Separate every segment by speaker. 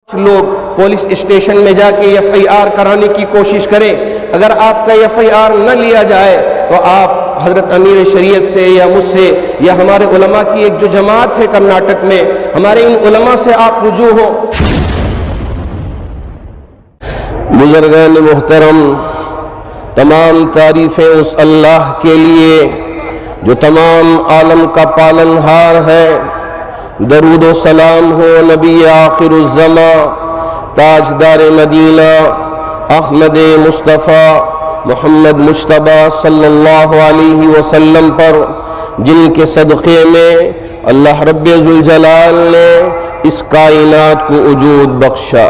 Speaker 1: لوگ police station میں جا کے ایف آئی آر کرانے کی کوشش کریں، اگر آپ کا ایف آئی آر نہ لیا جائے تو آپ حضرت امیر شریعت سے یا مجھ سے یا ہمارے علماء کی ایک جو جماعت ہے کرناٹک میں، ہمارے ان علماء سے آپ رجوع ہو۔ بزرگان محترم، تمام تعریفیں اس اللہ کے لیے جو تمام عالم کا پالنہار ہے۔ درود و سلام ہو نبی آخر الزماں، تاجدار مدینہ، احمد مصطفیٰ محمد مجتبیٰ صلی اللہ علیہ وسلم پر، جن کے صدقے میں اللہ رب ذوالجلال نے اس کائنات کو وجود بخشا۔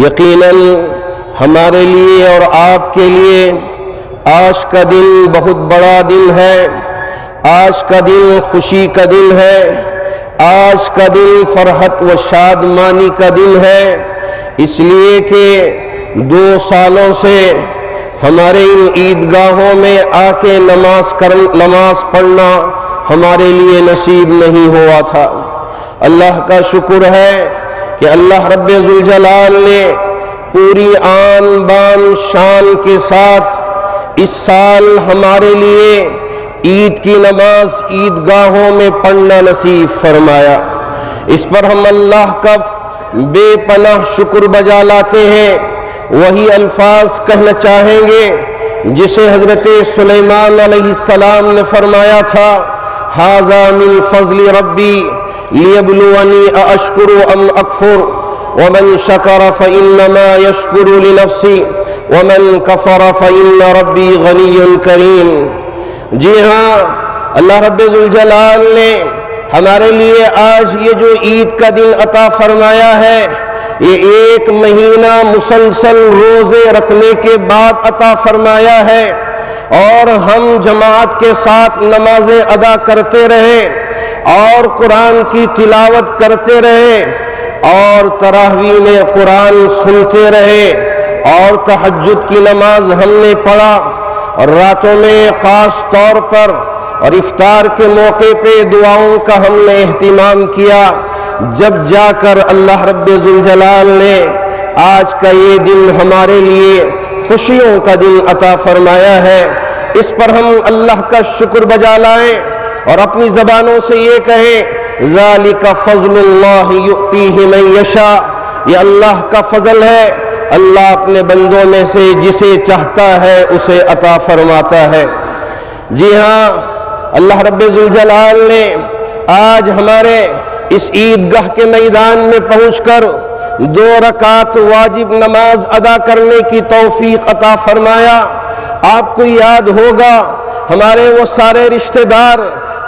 Speaker 1: یقیناً ہمارے لیے اور آپ کے لیے آج کا دن بہت بڑا دن ہے، آج کا دن خوشی کا دن ہے، آج کا دن فرحت و شادمانی کا دن ہے، اس لیے کہ 2 سالوں سے ہمارے ان عیدگاہوں میں آ کے نماز پڑھنا ہمارے لیے نصیب نہیں ہوا تھا۔ اللہ کا شکر ہے کہ اللہ رب ذوالجلال نے پوری آن بان شان کے ساتھ اس سال ہمارے لیے عید کی نماز عیدگاہوں میں پڑھنا نصیب فرمایا۔ اس پر ہم اللہ کا بے پناہ شکر بجا لاتے ہیں۔ وہی الفاظ کہنا چاہیں گے جسے حضرت سلیمان علیہ السلام نے فرمایا تھا، ھذا من فضل ربی لیبلونی ااشکر ام اکفر ومن شکر فانما یشکر لنفسہ ومن کفر فان ربی غنی کریم۔ جی ہاں، اللہ رب ذوالجلال نے ہمارے لیے آج یہ جو عید کا دن عطا فرمایا ہے، یہ 1 مہینہ مسلسل روزے رکھنے کے بعد عطا فرمایا ہے، اور ہم جماعت کے ساتھ نمازیں ادا کرتے رہے اور قرآن کی تلاوت کرتے رہے اور تراویح میں قرآن سنتے رہے اور تہجد کی نماز ہم نے پڑھا، اور راتوں میں خاص طور پر اور افطار کے موقع پہ دعاؤں کا ہم نے اہتمام کیا، جب جا کر اللہ رب ذوالجلال نے آج کا یہ دن ہمارے لیے خوشیوں کا دن عطا فرمایا ہے۔ اس پر ہم اللہ کا شکر بجا لائیں اور اپنی زبانوں سے یہ کہیں، ذالک فضل اللہ یؤتیہ من یشاء، یہ اللہ کا فضل ہے، اللہ اپنے بندوں میں سے جسے چاہتا ہے اسے عطا فرماتا ہے۔ جی ہاں، اللہ رب ذوالجلال نے آج ہمارے اس عیدگاہ کے میدان میں پہنچ کر 2 رکعت واجب نماز ادا کرنے کی توفیق عطا فرمایا۔ آپ کو یاد ہوگا ہمارے وہ سارے رشتہ دار،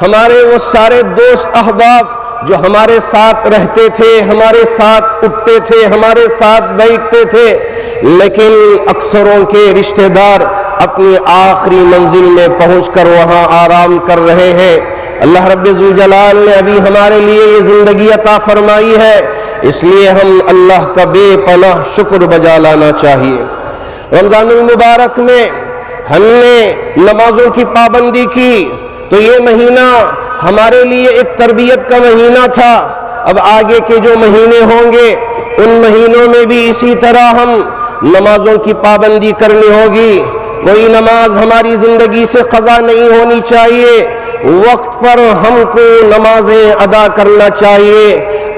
Speaker 1: ہمارے وہ سارے دوست احباب جو ہمارے ساتھ رہتے تھے، ہمارے ساتھ اٹھتے تھے، ہمارے ساتھ بیٹھتے تھے، لیکن اکثروں کے رشتہ دار اپنی آخری منزل میں پہنچ کر وہاں آرام کر رہے ہیں۔ اللہ رب ذوالجلال نے ابھی ہمارے لیے یہ زندگی عطا فرمائی ہے، اس لیے ہم اللہ کا بے پناہ شکر بجا لانا چاہیے۔ رمضان المبارک میں ہم نے نمازوں کی پابندی کی تو یہ مہینہ ہمارے لیے ایک تربیت کا مہینہ تھا۔ اب آگے کے جو مہینے ہوں گے ان مہینوں میں بھی اسی طرح ہم نمازوں کی پابندی کرنی ہوگی۔ کوئی نماز ہماری زندگی سے قضا نہیں ہونی چاہیے، وقت پر ہم کو نمازیں ادا کرنا چاہیے۔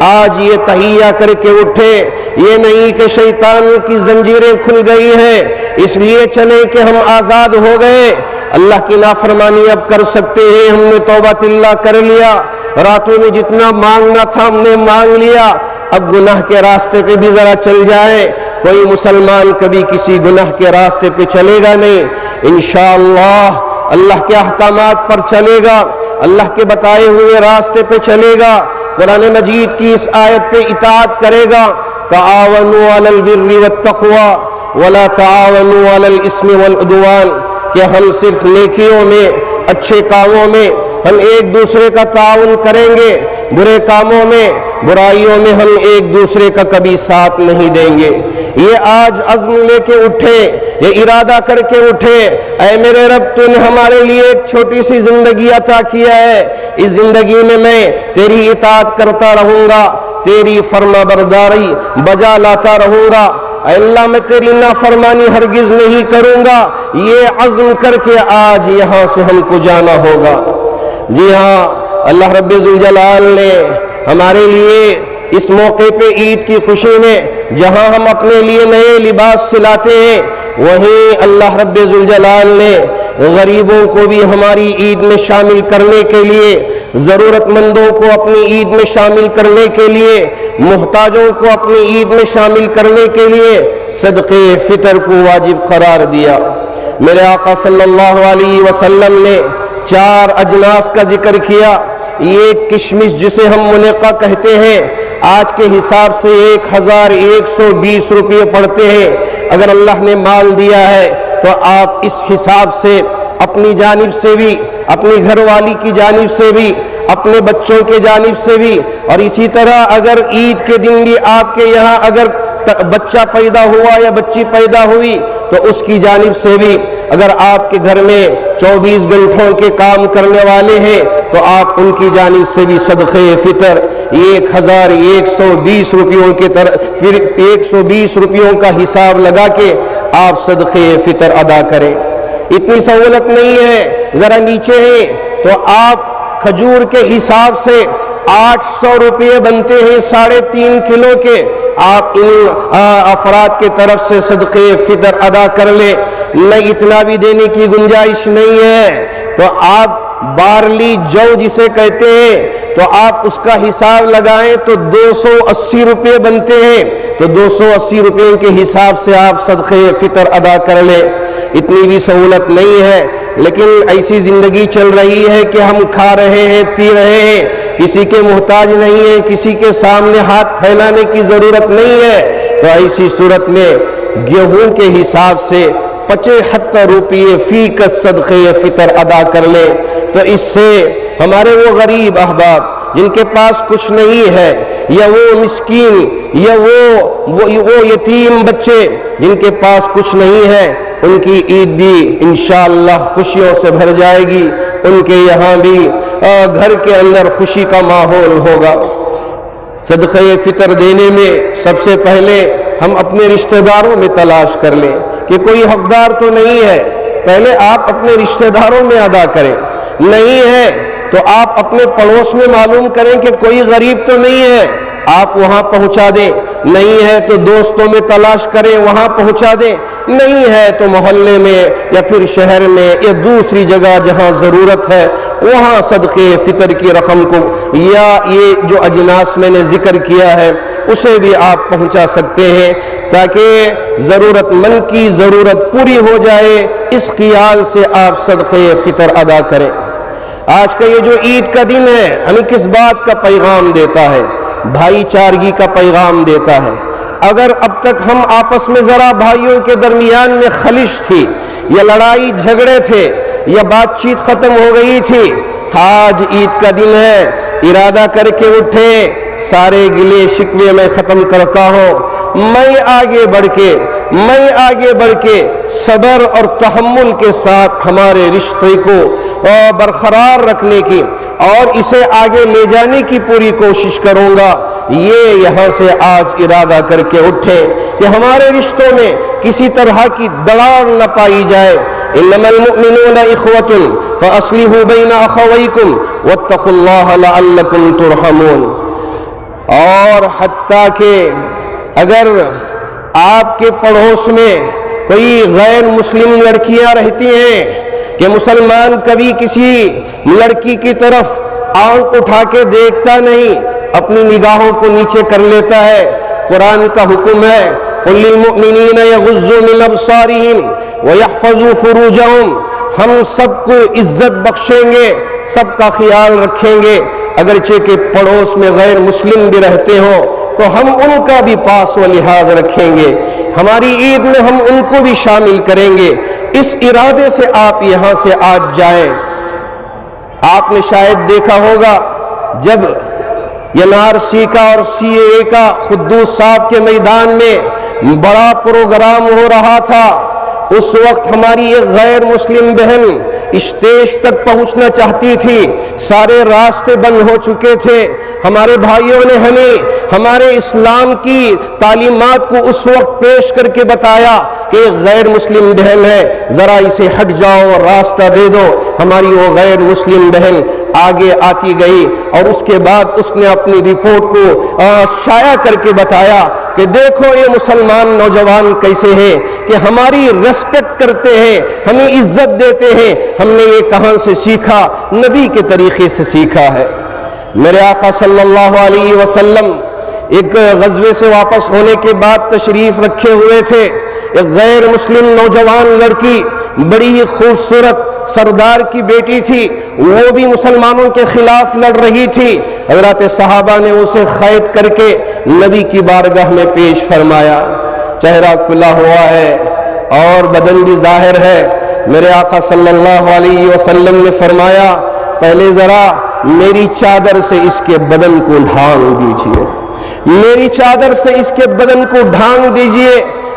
Speaker 1: آج یہ تحیہ کر کے اٹھے، یہ نہیں کہ شیطان کی زنجیریں کھل گئی ہیں اس لیے چلے کہ ہم آزاد ہو گئے، اللہ کی نافرمانی اب کر سکتے ہیں، ہم نے توبۃ اللہ کر لیا، راتوں میں جتنا مانگنا تھا ہم نے مانگ لیا، اب گناہ کے راستے پہ بھی ذرا چل جائیں۔ کوئی مسلمان کبھی کسی گناہ کے راستے پہ چلے گا نہیں، انشاءاللہ اللہ کے احکامات پر چلے گا، اللہ کے بتائے ہوئے راستے پہ چلے گا، قرآن مجید کی اس آیت پہ اطاعت کرے گا، تعاونوا علی البر والتقوی ولا تعاونوا علی الاثم والعدوان، کہ ہم صرف نیکیوں میں، اچھے کاموں میں ہم ایک دوسرے کا تعاون کریں گے، برے کاموں میں، برائیوں میں ہم ایک دوسرے کا کبھی ساتھ نہیں دیں گے۔ یہ آج عزم لے کے اٹھے، یہ ارادہ کر کے اٹھے، اے میرے رب تو نے ہمارے لیے ایک چھوٹی سی زندگی عطا کیا ہے، اس زندگی میں تیری اطاعت کرتا رہوں گا، تیری فرما برداری بجا لاتا رہوں گا، اے اللہ میں تیری نافرمانی ہرگز نہیں کروں گا، یہ عزم کر کے آج یہاں سے ہم کو جانا ہوگا۔ جی ہاں، اللہ رب ذوالجلال نے ہمارے لیے اس موقع پہ عید کی خوشی میں جہاں ہم اپنے لیے نئے لباس سلاتے ہیں، وہیں اللہ رب ذوالجلال نے غریبوں کو بھی ہماری عید میں شامل کرنے کے لیے، ضرورت مندوں کو اپنی عید میں شامل کرنے کے لیے، محتاجوں کو اپنی عید میں شامل کرنے کے لیے صدقے فطر کو واجب قرار دیا۔ میرے آقا صلی اللہ علیہ وسلم نے 4 اجناس کا ذکر کیا۔ یہ کشمش جسے ہم منقہ کہتے ہیں، آج کے حساب سے 1120 روپے پڑتے ہیں۔ اگر اللہ نے مال دیا ہے تو آپ اس حساب سے اپنی جانب سے بھی، اپنی گھر والی کی جانب سے بھی، اپنے بچوں کے جانب سے بھی، اور اسی طرح اگر عید کے دن بھی آپ کے یہاں اگر بچہ پیدا ہوا یا بچی پیدا ہوئی تو اس کی جانب سے بھی، اگر آپ کے گھر میں 24 گھنٹوں کے کام کرنے والے ہیں تو آپ ان کی جانب سے بھی صدقے فطر 1120 روپیوں کے پھر 120 روپیوں کا حساب لگا کے آپ صدقے فطر ادا کریں۔ اتنی سہولت نہیں ہے، ذرا نیچے ہے تو آپ کھجور کے حساب سے 800 روپے بنتے ہیں 3.5 کلو کے، آپ ان افراد کے طرف سے صدقے فطر ادا کر لیں۔ نہیں اتنا بھی دینے کی گنجائش نہیں ہے تو آپ بارلی جو جسے کہتے ہیں تو آپ اس کا حساب لگائیں تو 280 روپے بنتے ہیں، تو 280 روپے کے حساب سے آپ صدقے فطر ادا کر لیں۔ اتنی بھی سہولت نہیں ہے، لیکن ایسی زندگی چل رہی ہے کہ ہم کھا رہے ہیں، پی رہے ہیں، کسی کے محتاج نہیں ہے، کسی کے سامنے ہاتھ پھیلانے کی ضرورت نہیں ہے، تو ایسی صورت میں گیہوں کے حساب سے 75 روپے فی کس صدقے فطر ادا کر لیں، تو اس سے ہمارے وہ غریب احباب جن کے پاس کچھ نہیں ہے، یا وہ مسکین، یا وہ یتیم بچے جن کے پاس کچھ نہیں ہے، ان کی عید بھی انشاءاللہ خوشیوں سے بھر جائے گی، ان کے یہاں بھی گھر کے اندر خوشی کا ماحول ہوگا۔ صدقہ فطر دینے میں سب سے پہلے ہم اپنے رشتہ داروں میں تلاش کر لیں کہ کوئی حقدار تو نہیں ہے، پہلے آپ اپنے رشتہ داروں میں ادا کریں، نہیں ہے تو آپ اپنے پڑوس میں معلوم کریں کہ کوئی غریب تو نہیں ہے، آپ وہاں پہنچا دیں، نہیں ہے تو دوستوں میں تلاش کریں وہاں پہنچا دیں، نہیں ہے تو محلے میں یا پھر شہر میں یا دوسری جگہ جہاں ضرورت ہے وہاں صدقے فطر کی رقم کو یا یہ جو اجناس میں نے ذکر کیا ہے اسے بھی آپ پہنچا سکتے ہیں، تاکہ ضرورت مند کی ضرورت پوری ہو جائے، اس خیال سے آپ صدقے فطر ادا کریں۔ آج کا یہ جو عید کا دن ہے ہمیں کس بات کا پیغام دیتا ہے؟ بھائی چارگی کا پیغام دیتا ہے۔ اگر اب تک ہم آپس میں ذرا بھائیوں کے درمیان میں خلش تھی، یا لڑائی جھگڑے تھے، یا بات چیت ختم ہو گئی تھی، آج عید کا دن ہے، ارادہ کر کے اٹھے سارے گلے شکوے میں ختم کرتا ہوں، میں آگے بڑھ کے صبر اور تحمل کے ساتھ ہمارے رشتے کو برقرار رکھنے کی اور اسے آگے لے جانے کی پوری کوشش کروں گا۔ یہ یہاں سے آج ارادہ کر کے اٹھے کہ ہمارے رشتوں میں کسی طرح کی دراڑ نہ پائی جائے۔ انما المؤمنون اخوۃ فاصلحوا بین اخویکم واتقوا اللہ لعلکم ترحمون۔ اور حتیٰ کہ اگر آپ کے پڑوس میں کوئی غیر مسلم لڑکیاں رہتی ہیں کہ مسلمان کبھی کسی لڑکی کی طرف آنکھ اٹھا کے دیکھتا نہیں، اپنی نگاہوں کو نیچے کر لیتا ہے، قرآن کا حکم ہے قل للمؤمنین یغضوا من ابصارہم ویحفظوا فروجہم، ہم سب کو عزت بخشیں گے، سب کا خیال رکھیں گے، اگرچہ کہ پڑوس میں غیر مسلم بھی رہتے ہوں تو ہم ان کا بھی پاس و لحاظ رکھیں گے، ہماری عید میں ہم ان کو بھی شامل کریں گے۔ اس ارادے سے آپ یہاں سے آج جائیں۔ آپ نے شاید دیکھا ہوگا جب NRC کا اور CAA کا قدوس صاحب کے میدان میں بڑا پروگرام ہو رہا تھا۔ اس وقت ہماری ایک غیر مسلم بہن اسٹیج تک پہنچنا چاہتی تھی، سارے راستے بند ہو چکے تھے۔ ہمارے بھائیوں نے ہمیں ہمارے اسلام کی تعلیمات کو اس وقت پیش کر کے بتایا کہ ایک غیر مسلم بہن ہے، ذرا اسے ہٹ جاؤ اور راستہ دے دو۔ ہماری وہ غیر مسلم بہن آگے آتی گئی اور اس کے بعد اس نے اپنی رپورٹ کو شائع کر کے بتایا کہ دیکھو یہ مسلمان نوجوان کیسے ہیں کہ ہماری ریسپیکٹ کرتے ہیں، ہمیں عزت دیتے ہیں۔ ہم نے یہ کہاں سے سیکھا؟ نبی کے طریقے سے سیکھا ہے۔ میرے آقا صلی اللہ علیہ وسلم ایک غزوے سے واپس ہونے کے بعد تشریف رکھے ہوئے تھے۔ ایک غیر مسلم نوجوان لڑکی، بڑی ہی خوبصورت سردار کی بیٹی تھی، وہ بھی مسلمانوں کے خلاف لڑ رہی تھی۔ حضرات صحابہ نے اسے قید کر کے نبی کی بارگاہ میں پیش فرمایا۔ چہرہ کھلا ہوا ہے اور بدن بھی ظاہر ہے۔ میرے آقا صلی اللہ علیہ وسلم نے فرمایا پہلے ذرا میری چادر سے اس کے بدن کو ڈھانک دیجئے، میری چادر سے اس کے بدن کو ڈھانک دیجئے۔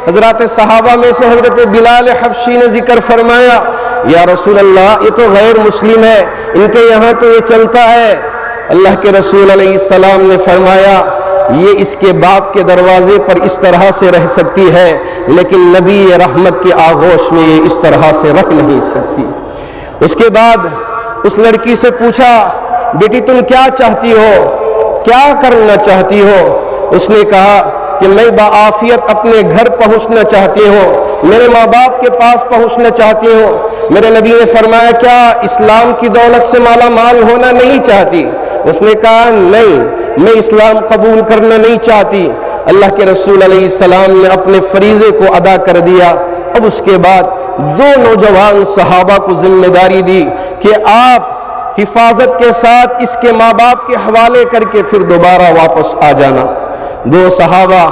Speaker 1: حضرات صحابہ میں سے حضرت بلال حبشی نے ذکر فرمایا یا رسول اللہ یہ تو غیر مسلم ہے، ان کے یہاں تو یہ چلتا ہے۔ اللہ کے رسول علیہ السلام نے فرمایا یہ اس کے باپ کے دروازے پر اس طرح سے رہ سکتی ہے، لیکن نبی رحمت کے آغوش میں یہ اس طرح سے رکھ نہیں سکتی۔ اس کے بعد اس لڑکی سے پوچھا بیٹی تم کیا چاہتی ہو، کیا کرنا چاہتی ہو؟ اس نے کہا کہ میں بعافیت اپنے گھر پہنچنا چاہتی ہوں، میرے ماں باپ کے پاس پہنچنا چاہتی ہوں۔ میرے نبی نے فرمایا کیا اسلام کی دولت سے مالا مال ہونا نہیں چاہتی؟ اس نے کہا نہیں، میں اسلام قبول کرنا نہیں چاہتی۔ اللہ کے رسول علیہ السلام نے اپنے فریضے کو ادا کر دیا۔ اب اس کے بعد دو نوجوان صحابہ کو ذمہ داری دی کہ آپ حفاظت کے ساتھ اس کے ماں باپ کے حوالے کر کے پھر دوبارہ واپس آ جانا۔ دو صحابہ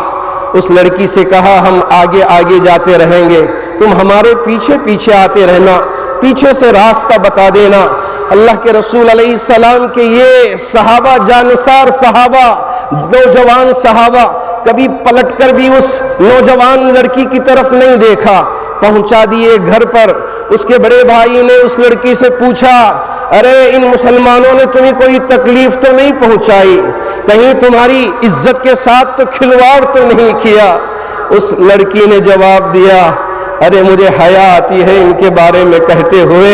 Speaker 1: اس لڑکی سے کہا ہم آگے آگے جاتے رہیں گے، تم ہمارے پیچھے پیچھے آتے رہنا، پیچھے سے راستہ بتا دینا۔ اللہ کے رسول علیہ السلام کے یہ صحابہ جانثار صحابہ، نوجوان صحابہ کبھی پلٹ کر بھی اس نوجوان لڑکی کی طرف نہیں دیکھا، پہنچا دیے گھر پر۔ اس کے بڑے بھائی نے اس لڑکی سے پوچھا ارے ان مسلمانوں نے تمہیں کوئی تکلیف تو نہیں پہنچائی، کہیں تمہاری عزت کے ساتھ تو کھلواڑ تو نہیں کیا؟ اس لڑکی نے جواب دیا ارے مجھے حیا آتی ہے ان کے بارے میں کہتے ہوئے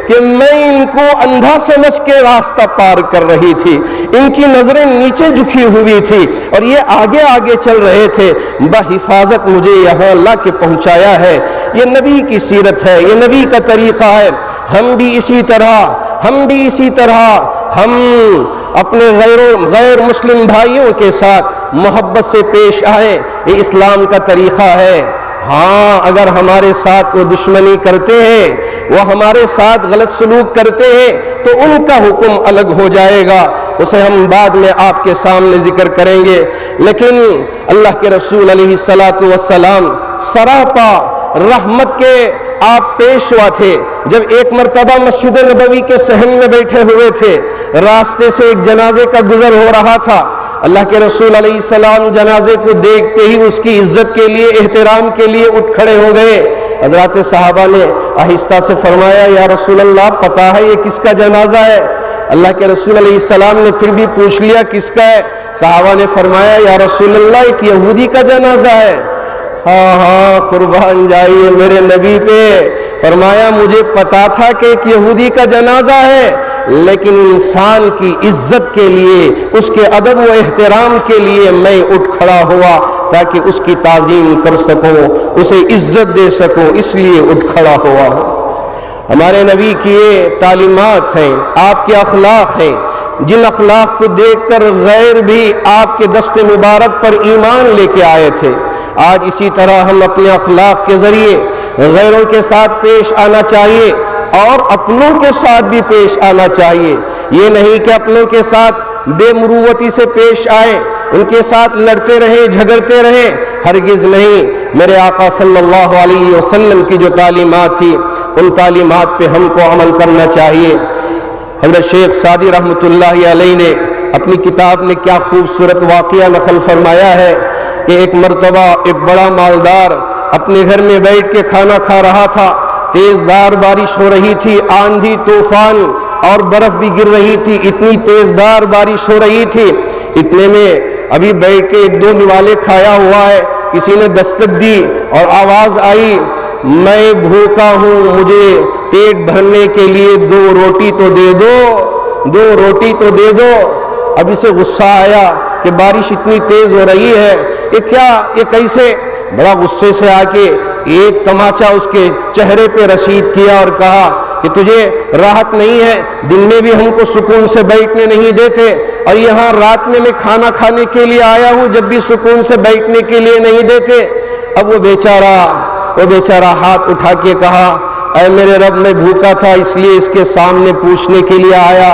Speaker 1: کہ میں ان کو اندھا سمجھ کے راستہ پار کر رہی تھی، ان کی نظریں نیچے جھکی ہوئی تھی اور یہ آگے آگے چل رہے تھے، بحفاظت مجھے یہاں لا کے پہنچایا ہے۔ یہ نبی کی سیرت ہے، یہ نبی کا طریقہ ہے۔ ہم بھی اسی طرح ہم اپنے غیر مسلم بھائیوں کے ساتھ محبت سے پیش آئیں، یہ اسلام کا طریقہ ہے۔ ہاں اگر ہمارے ساتھ وہ دشمنی کرتے ہیں، وہ ہمارے ساتھ غلط سلوک کرتے ہیں تو ان کا حکم الگ ہو جائے گا، اسے ہم بعد میں آپ کے سامنے ذکر کریں گے۔ لیکن اللہ کے رسول علیہ السلام سراپا رحمت کے آپ پیشوا تھے۔ جب ایک مرتبہ مسجد نبوی کے صحن میں بیٹھے ہوئے تھے، راستے سے ایک جنازے کا گزر ہو رہا تھا۔ اللہ کے رسول علیہ السلام جنازے کو دیکھتے ہی اس کی عزت کے لیے، احترام کے لیے اٹھ کھڑے ہو گئے۔ حضرات صحابہ نے آہستہ سے فرمایا یا رسول اللہ پتہ ہے یہ کس کا جنازہ ہے؟ اللہ کے رسول علیہ السلام نے پھر بھی پوچھ لیا کس کا ہے؟ صحابہ نے فرمایا یا رسول اللہ ایک یہودی کا جنازہ ہے۔ ہاں قربان جائیے میرے نبی پہ۔ فرمایا مجھے پتا تھا کہ ایک یہودی کا جنازہ ہے، لیکن انسان کی عزت کے لیے، اس کے ادب و احترام کے لیے میں اٹھ کھڑا ہوا تاکہ اس کی تعظیم کر سکوں، اسے عزت دے سکوں، اس لیے اٹھ کھڑا ہوا ہوں۔ ہمارے نبی کی یہ تعلیمات ہیں، آپ کے اخلاق ہیں، جن اخلاق کو دیکھ کر غیر بھی آپ کے دست مبارک پر ایمان لے کے آئے تھے۔ آج اسی طرح ہم اپنے اخلاق کے ذریعے غیروں کے ساتھ پیش آنا چاہیے اور اپنوں کے ساتھ بھی پیش آنا چاہیے۔ یہ نہیں کہ اپنوں کے ساتھ بے مروتی سے پیش آئیں، ان کے ساتھ لڑتے رہیں، جھگڑتے رہیں، ہرگز نہیں۔ میرے آقا صلی اللہ علیہ وسلم کی جو تعلیمات تھی ان تعلیمات پہ ہم کو عمل کرنا چاہیے۔ حضرت شیخ سعدی رحمۃ اللہ علیہ نے اپنی کتاب میں کیا خوبصورت واقعہ نقل فرمایا ہے۔ کہ ایک مرتبہ ایک بڑا مالدار اپنے گھر میں بیٹھ کے کھانا کھا رہا تھا. تیز دار بارش ہو رہی تھی, آندھی طوفان اور برف بھی گر رہی تھی, اتنی تیز دار بارش ہو رہی تھی. اتنے میں ابھی بیٹھ کے ایک دو نوالے کھایا ہوا ہے, کسی نے دستک دی اور آواز آئی, میں بھوکا ہوں, مجھے پیٹ بھرنے کے لیے 2 روٹی تو دے دو, 2 روٹی تو دے دو. اب اسے غصہ آیا کہ بارش اتنی تیز ہو رہی ہے, یہ کیا, یہ کیسے؟ بڑا غصے سے آ کے ایک تماچا اس کے چہرے پہ رسید کیا اور کہا کہ تجھے راحت نہیں ہے, دن میں بھی ہم کو سکون سے بیٹھنے نہیں دیتے, اور یہاں رات میں کھانا کھانے کے لیے آیا ہوں, جب بھی سکون سے بیٹھنے کے لیے نہیں دیتے. اب وہ بیچارہ ہاتھ اٹھا کے کہا, اے میرے رب, میں بھوکا تھا اس لیے اس کے سامنے پوچھنے کے لیے آیا,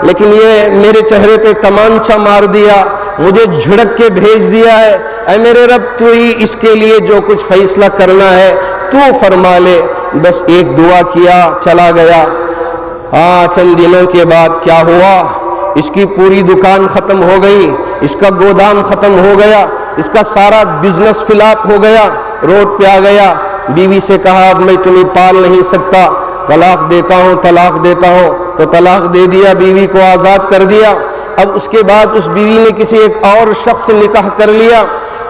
Speaker 1: لیکن یہ میرے چہرے پہ تمانچہ مار دیا, مجھے جھڑک کے بھیج دیا ہے. اے میرے رب, تو ہی اس کے لیے جو کچھ فیصلہ کرنا ہے تو فرما لے. بس ایک دعا کیا, چلا گیا. چند دنوں کے بعد کیا ہوا, اس کی پوری دکان ختم ہو گئی, اس کا گودام ختم ہو گیا, اس کا سارا بزنس فلاپ ہو گیا, روڈ پہ آ گیا. بیوی سے کہا, اب میں تمہیں پال نہیں سکتا, طلاق دیتا ہوں, طلاق دیتا ہوں. تو طلاق دے دیا, بیوی کو آزاد کر دیا. اب اس کے بعد اس بیوی نے کسی ایک اور شخص سے نکاح کر لیا.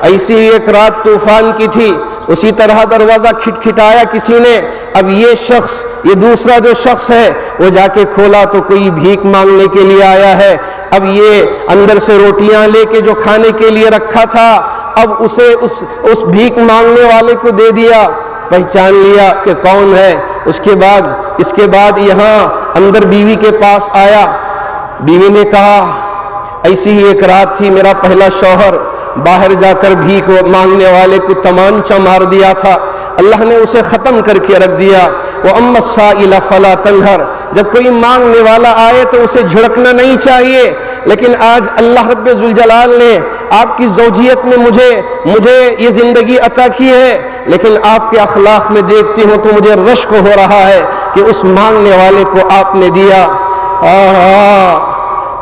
Speaker 1: ایسی ہی ایک رات طوفان کی تھی, اسی طرح دروازہ کھٹکھٹایا کسی نے. اب یہ شخص, یہ دوسرا جو شخص ہے, وہ جا کے کھولا تو کوئی بھیک مانگنے کے لیے آیا ہے. اب یہ اندر سے روٹیاں لے کے جو کھانے کے لیے رکھا تھا, اب اسے اس بھیک مانگنے والے کو دے دیا, پہچان لیا کہ کون ہے. اس کے بعد یہاں اندر بیوی کے پاس آیا. بیوی نے کہا, ایسی ہی ایک رات تھی, میرا پہلا شوہر باہر جا کر بھیک مانگنے والے کو تمانچہ مار دیا تھا, اللہ نے اسے ختم کر کے رکھ دیا. وَأَمَّا السَّائِلَ فَلَا تَنْهَرْ, جب کوئی مانگنے والا آئے تو اسے جھڑکنا نہیں چاہیے. لیکن آج اللہ رب ذوالجلال نے آپ کی زوجیت میں مجھے یہ زندگی عطا کی ہے, لیکن آپ کے اخلاق میں دیکھتی ہوں تو مجھے رشک ہو رہا ہے کہ اس مانگنے والے کو آپ نے دیا.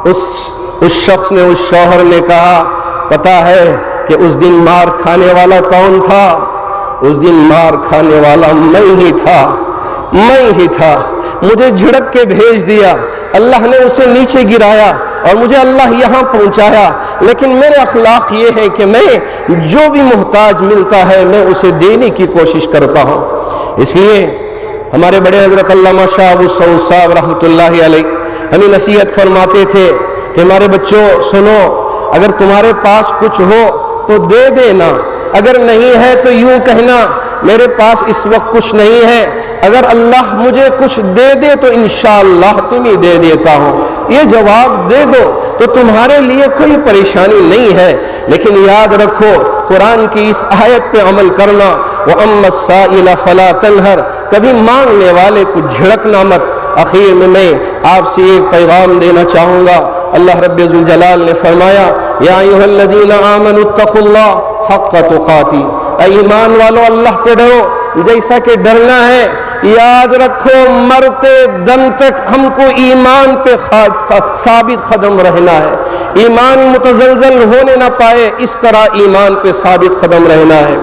Speaker 1: اس شخص نے, اس شوہر نے کہا, پتا ہے کہ اس دن مار کھانے والا کون تھا؟ اس دن مار کھانے والا میں ہی تھا. مجھے جھڑک کے بھیج دیا, اللہ نے اسے نیچے گرایا اور مجھے اللہ یہاں پہنچایا. لیکن میرے اخلاق یہ ہے کہ میں جو بھی محتاج ملتا ہے میں اسے دینے کی کوشش کرتا ہوں. اس لیے ہمارے بڑے حضرت علامہ شاہ ابو سعود صاحب رحمۃ اللہ علیہ ہمیں نصیحت فرماتے تھے کہ ہمارے بچوں سنو, اگر تمہارے پاس کچھ ہو تو دے دینا, اگر نہیں ہے تو یوں کہنا میرے پاس اس وقت کچھ نہیں ہے, اگر اللہ مجھے کچھ دے دے تو انشاءاللہ تمہیں دے دیتا ہوں. یہ جواب دے دو تو تمہارے لیے کوئی پریشانی نہیں ہے. لیکن یاد رکھو, قرآن کی اس آیت پہ عمل کرنا, وَأَمَّا السَّائِلَ فَلَا تَنْهَرْ, کبھی مانگنے والے کو جھڑکنا مت. آخر میں آپ سے ایک پیغام دینا چاہوں گا. اللہ رب ذوالجلال نے فرمایا, یا ایھا الذین آمنوا اتقوا اللہ حق تقاتی, اے ایمان والو اللہ سے ڈرو جیسا کہ ڈرنا ہے. یاد رکھو, مرتے دم تک ہم کو ایمان پہ ثابت قدم رہنا ہے, ایمان متزلزل ہونے نہ پائے, اس طرح ایمان پہ ثابت قدم رہنا ہے.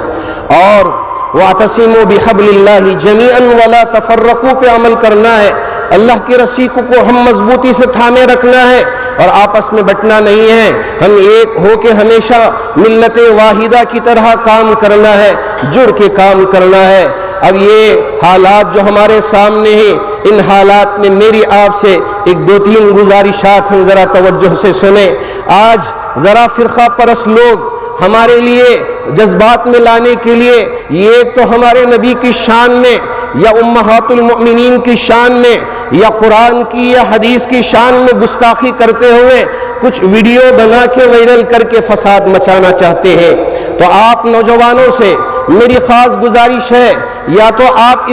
Speaker 1: اور وَاعْتَصِمُوا بِحَبْلِ اللَّهِ جَمِيعًا وَلَا تَفَرَّقُوا پہ عمل کرنا ہے. اللہ کی رسی کو ہم مضبوطی سے تھامے رکھنا ہے اور آپس میں بٹنا نہیں ہے. ہم ایک ہو کے ہمیشہ ملت واحدہ کی طرح کام کرنا ہے, جڑ کے کام کرنا ہے. اب یہ حالات جو ہمارے سامنے ہیں, ان حالات میں میری آپ سے ایک 2-3 گزارشات ہیں, ذرا توجہ سے سنیں. آج ذرا فرقہ پرست لوگ ہمارے لیے جذبات میں لانے کے لیے, یہ تو ہمارے نبی کی شان میں یا امہات المؤمنین کی شان میں یا قرآن کی یا حدیث کی شان میں گستاخی کرتے ہوئے کچھ ویڈیو بنا کے وائرل کر کے فساد مچانا چاہتے ہیں. تو آپ نوجوانوں سے میری خاص گزارش ہے, یا تو آپ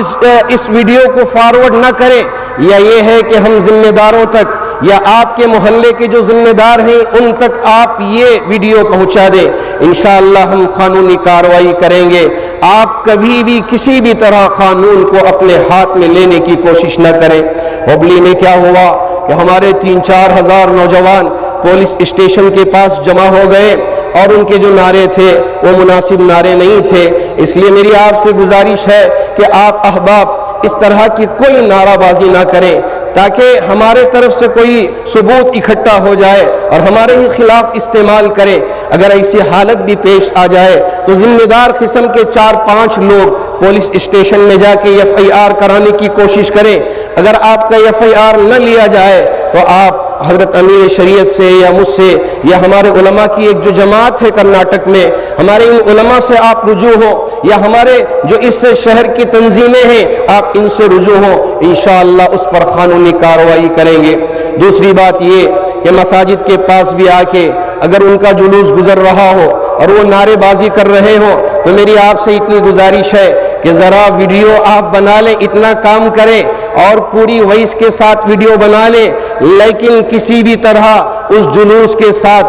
Speaker 1: اس ویڈیو کو فارورڈ نہ کریں, یا یہ ہے کہ ہم ذمہ داروں تک یا آپ کے محلے کے جو ذمہ دار ہیں ان تک آپ یہ ویڈیو پہنچا دیں. انشاءاللہ ہم قانونی کارروائی کریں گے. آپ کبھی بھی کسی بھی طرح قانون کو اپنے ہاتھ میں لینے کی کوشش نہ کریں. ہبلی میں کیا ہوا کہ ہمارے 3-4 ہزار نوجوان پولیس اسٹیشن کے پاس جمع ہو گئے. اور ان کے جو نعرے تھے وہ مناسب نعرے نہیں تھے۔ اس لیے میری آپ سے گزارش ہے کہ آپ احباب اس طرح کی کوئی نعرہ بازی نہ کریں تاکہ ہمارے طرف سے کوئی ثبوت اکٹھا ہو جائے اور ہمارے ہی خلاف استعمال کریں۔ اگر ایسی حالت بھی پیش آ جائے تو ذمہ دار قسم کے 4-5 لوگ پولیس اسٹیشن میں جا کے FIR کرانے کی کوشش کریں۔ اگر آپ کا FIR نہ لیا جائے تو آپ حضرت امیر شریعت سے یا مجھ سے یا ہمارے علماء کی ایک جو جماعت ہے کرناٹک میں، ہمارے ان علماء سے آپ رجوع ہو، یا ہمارے جو اس شہر کی تنظیمیں ہیں آپ ان سے رجوع ہو، انشاءاللہ اس پر قانونی کارروائی کریں گے۔ دوسری بات یہ کہ مساجد کے پاس بھی آ کے اگر ان کا جلوس گزر رہا ہو اور وہ نعرے بازی کر رہے ہوں تو میری آپ سے اتنی گزارش ہے کہ ذرا ویڈیو آپ بنا لیں، اتنا کام کریں اور پوری وائس کے ساتھ ویڈیو بنا لیں، لیکن کسی بھی طرح اس جلوس کے ساتھ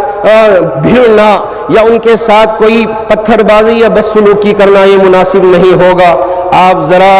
Speaker 1: بھیڑنا یا ان کے ساتھ کوئی پتھر بازی یا بدسلوکی کرنا یہ مناسب نہیں ہوگا۔ آپ ذرا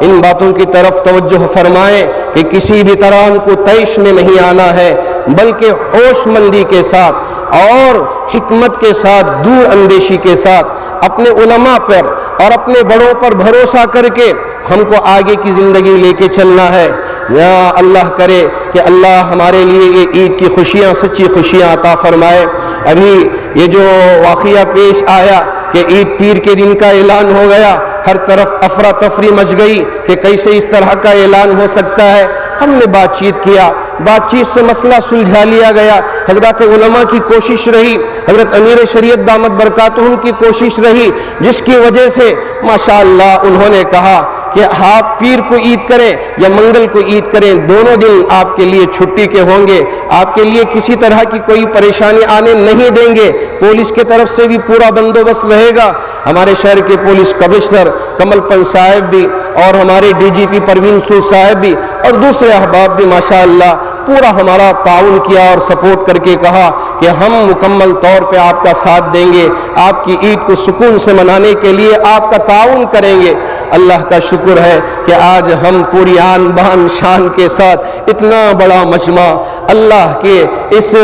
Speaker 1: ان باتوں کی طرف توجہ فرمائیں کہ کسی بھی طرح ان کو طیش میں نہیں آنا ہے، بلکہ ہوش مندی کے ساتھ اور حکمت کے ساتھ، دور اندیشی کے ساتھ اپنے علماء پر اور اپنے بڑوں پر بھروسہ کر کے ہم کو آگے کی زندگی لے کے چلنا ہے۔ یا اللہ کرے کہ اللہ ہمارے لیے یہ عید کی خوشیاں، سچی خوشیاں عطا فرمائے۔ ابھی یہ جو واقعہ پیش آیا کہ عید پیر کے دن کا اعلان ہو گیا، ہر طرف افراتفری مچ گئی کہ کیسے اس طرح کا اعلان ہو سکتا ہے۔ ہم نے بات چیت کیا، بات چیت سے مسئلہ سلجھا لیا گیا۔ حضرات علماء کی کوشش رہی، حضرت امیر شریعت دامت برکاتہم کی کوشش رہی، جس کی وجہ سے ماشاءاللہ انہوں نے کہا کہ آپ پیر کو عید کریں یا منگل کو عید کریں، دونوں دن آپ کے لیے چھٹی کے ہوں گے، آپ کے لیے کسی طرح کی کوئی پریشانی آنے نہیں دیں گے، پولیس کی طرف سے بھی پورا بندوبست رہے گا۔ ہمارے شہر کے پولیس کمشنر کمل پنت صاحب بھی اور ہمارے DGP پروین سود صاحب بھی اور دوسرے احباب بھی ماشاءاللہ پورا ہمارا تعاون کیا اور سپورٹ کر کے کہا کہ ہم مکمل طور پہ آپ کا ساتھ دیں گے، آپ کی عید کو سکون سے منانے کے لیے آپ کا تعاون کریں گے۔ اللہ کا شکر ہے کہ آج ہم پوری آن بان شان کے ساتھ اتنا بڑا مجمع اللہ کے اس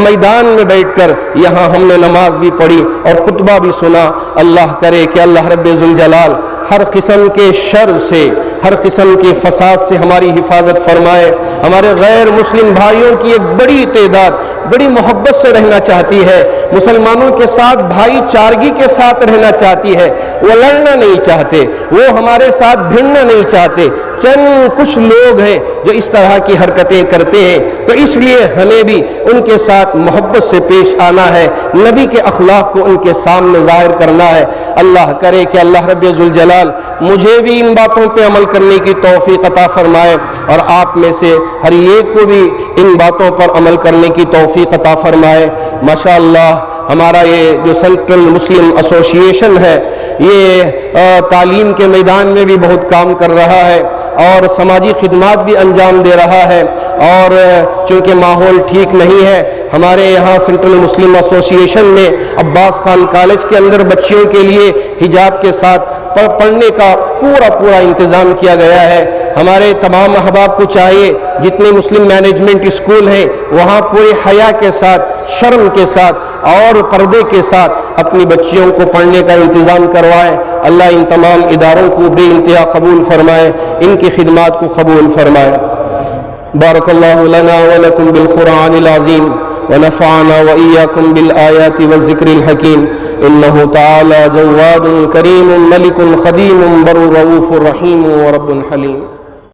Speaker 1: میدان میں بیٹھ کر یہاں ہم نے نماز بھی پڑھی اور خطبہ بھی سنا۔ اللہ کرے کہ اللہ رب ذوالجلال ہر قسم کے شر سے، ہر قسم کے فساد سے ہماری حفاظت فرمائے۔ ہمارے غیر مسلم بھائیوں کی ایک بڑی تعداد بڑی محبت سے رہنا چاہتی ہے، مسلمانوں کے ساتھ بھائی چارگی کے ساتھ رہنا چاہتی ہے، وہ لڑنا نہیں چاہتے، وہ ہمارے ساتھ بھڑنا نہیں چاہتے۔ چند کچھ لوگ ہیں جو اس طرح کی حرکتیں کرتے ہیں، تو اس لیے ہمیں بھی ان کے ساتھ محبت سے پیش آنا ہے، نبی کے اخلاق کو ان کے سامنے ظاہر کرنا ہے۔ اللہ کرے کہ اللہ رب ذوالجلال مجھے بھی ان باتوں پہ عمل کرنے کی توفیق عطا فرمائے اور آپ میں سے ہر ایک کو بھی ان باتوں پر عمل کرنے کی توفیق عطا فرمائے۔ ماشاءاللہ ہمارا یہ جو سینٹرل مسلم ایسوسی ایشن ہے یہ تعلیم کے میدان میں بھی بہت کام کر رہا ہے اور سماجی خدمات بھی انجام دے رہا ہے، اور چونکہ ماحول ٹھیک نہیں ہے ہمارے یہاں سینٹرل مسلم ایسوسی ایشن میں عباس خان کالج کے اندر بچیوں کے لیے حجاب کے ساتھ پڑھنے کا پورا انتظام کیا گیا ہے۔ ہمارے تمام احباب کو چاہیے جتنے مسلم مینجمنٹ اسکول ہیں وہاں پورے حیا کے ساتھ، شرم کے ساتھ اور پردے کے ساتھ اپنی بچیوں کو پڑھنے کا انتظام کروائیں۔ اللہ ان تمام اداروں کو بے انتہا قبول فرمائے، ان کی خدمات کو قبول فرمائے۔ بارک اللہ لنا ولکم بالقرآن العظیم ونفعنا وإياكم بالآيات والذكر الحكيم إنه تعالى جواد كريم ملك خديم بر رؤوف رحيم ورب حليم۔